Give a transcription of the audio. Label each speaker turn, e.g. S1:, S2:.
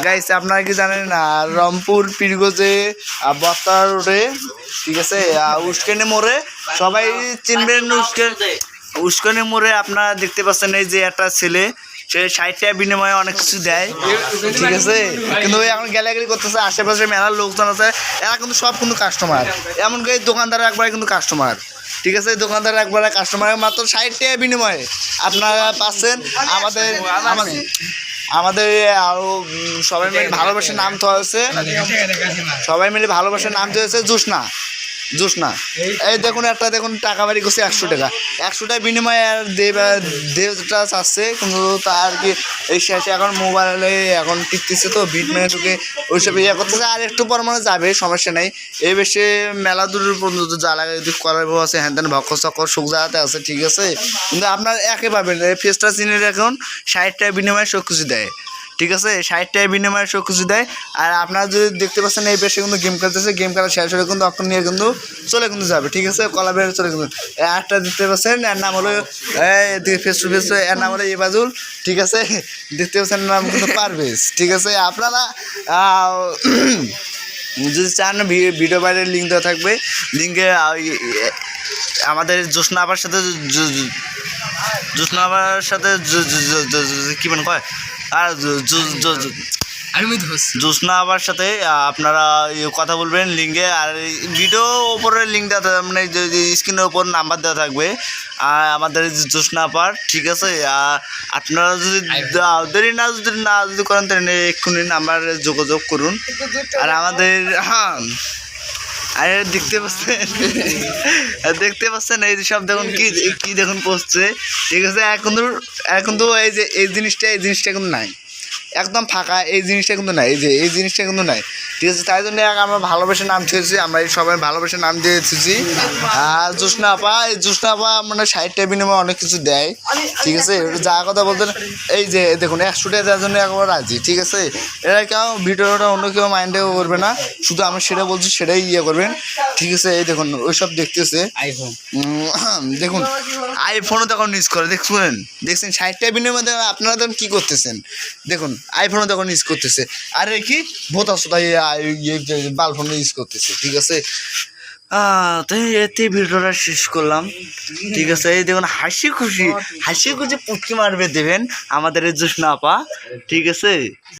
S1: Guys আপনারা কি জানেন না, রংপুর পীরগঞ্জে বস্তা রোডে, ঠিক আছে, উস্কানি মোড়ে, সবাই চিনবেন উস্কানি মোড়ে। আপনারা দেখতে পাচ্ছেন এই যে একটা ছেলে, সে 60 টাকা বিনিময়ে অনেক কিছু দেয়, ঠিক আছে, কিন্তু এখন গ্যালাগালি করতেছে। আশেপাশে মেলার লোকজন আছে, এরা কিন্তু সব কিন্তু কাস্টমার, এমনকি দোকানদার একবারে কিন্তু কাস্টমার, ঠিক আছে। দোকানদার একবারে কাস্টমার, মাত্র 60 টাকা বিনিময়ে আপনারা পাচ্ছেন। আমাদের আরো সবাই মিলে ভালোবাসার নাম তো হয়েছে, সবাই মিলে ভালোবাসার নাম তো হয়েছে জোসনা। এই দেখুন একটা, দেখুন টাকা বাড়ি করছে 100 টাকা, 100 টাকা বিনিময়ে আর দেবটা চাচ্ছে, কিন্তু তার কি এই শেষে এখন মোবাইলে এখন টিকতেছে তো, বিট মেনে ঢুকে ওইসব ইয়ে করতেছে। আর একটু পর মানে যাবে, সমস্যা নেই। এই বেশি মেলা দূর পর্যন্ত যা লাগে যদি করার আছে, হ্যান ত্যান ভক্ষ চক্কর সুখ জায়গাতে আছে, ঠিক আছে। কিন্তু আপনার একে পাবেন ফেসটা চিনে রাখুন, 60 টাকা বিনিময়ে সব কিছু দেয়, ঠিক আছে। 60 টাকা বিনিময়ে সব কিছু দেয়। আর আপনারা যদি দেখতে পাচ্ছেন এই পেশে কিন্তু গেম খেলতেছে, গেম খেলা শেষ হলে কিন্তু অক্ষর নিয়ে কিন্তু চলে কিন্তু যাবে, ঠিক আছে। কলা বেড়ে চলে কিন্তু একটা দেখতে পাচ্ছেন, এর নাম হলো ফেস টু ফেস, এর নাম হলো ইবাজুল, ঠিক আছে। দেখতে পাচ্ছেন নাম কিন্তু পারভেজ, ঠিক আছে। আপনারা যদি চান ভিডিও বাইরে লিঙ্ক দেওয়া থাকবে, লিঙ্কে আমাদের জোসনা আপার সাথে কি মানে কয় আর জোসনা আবার সাথে আপনারা কথা বলবেন লিঙ্কে। আর ভিডিও ওপরে লিঙ্ক দেওয়া, মানে স্ক্রিনের ওপর নাম্বার দেওয়া থাকবে আর আমাদের জোসনা আপার, ঠিক আছে। আপনারা যদি দেরি না যদি করেন তাহলে এক্ষুনি নাম্বারে যোগাযোগ করুন। আর আমাদের আরে দেখতে পাচ্ছেন এই সব দেখুন কি দেখুন পড়ছে, ঠিক আছে। এখন তো এই জিনিসটা কিন্তু নাই, একদম ফাঁকা, এই জিনিসটা কিন্তু নাই, এই জিনিসটা কিন্তু নাই, ঠিক আছে। তাই জন্য আমরা ভালোবেসে নাম দিয়েছি, আমরা এই সবাই ভালোবেসে নাম দিয়ে এসেছি। আর জোসনা আপা মানে 60 টাকা বিনিময়ে অনেক কিছু দেয়, ঠিক আছে। যা কথা বলতেন এই যে দেখুন 100 টাকা দেওয়ার জন্য একবার রাজি, ঠিক আছে। এরা কেউ ভিডিওটা অন্য কেউ মাইন্ডেও করবে না, শুধু আমি সেটা বলছি সেটাই ইয়ে করবেন, ঠিক আছে। এই দেখুন ওইসব দেখতেছে আইফোন, দেখুন আইফোনও তখন ইউজ করে, দেখছেন 60 টাকা বিনিময়ে আপনারা তখন কী করতেছেন, দেখুন আইফোনও তখন ইউজ করতেছে। আর কি ভোতাশোতা বালফোন ইউজ করতেছে, ঠিক আছে। তো এতে ভিডিওটা শেষ করলাম, ঠিক আছে। এই দেখুন হাসি খুশি পুটকি মারবে দেবেন আমাদের এই জোসনা আপা, ঠিক আছে।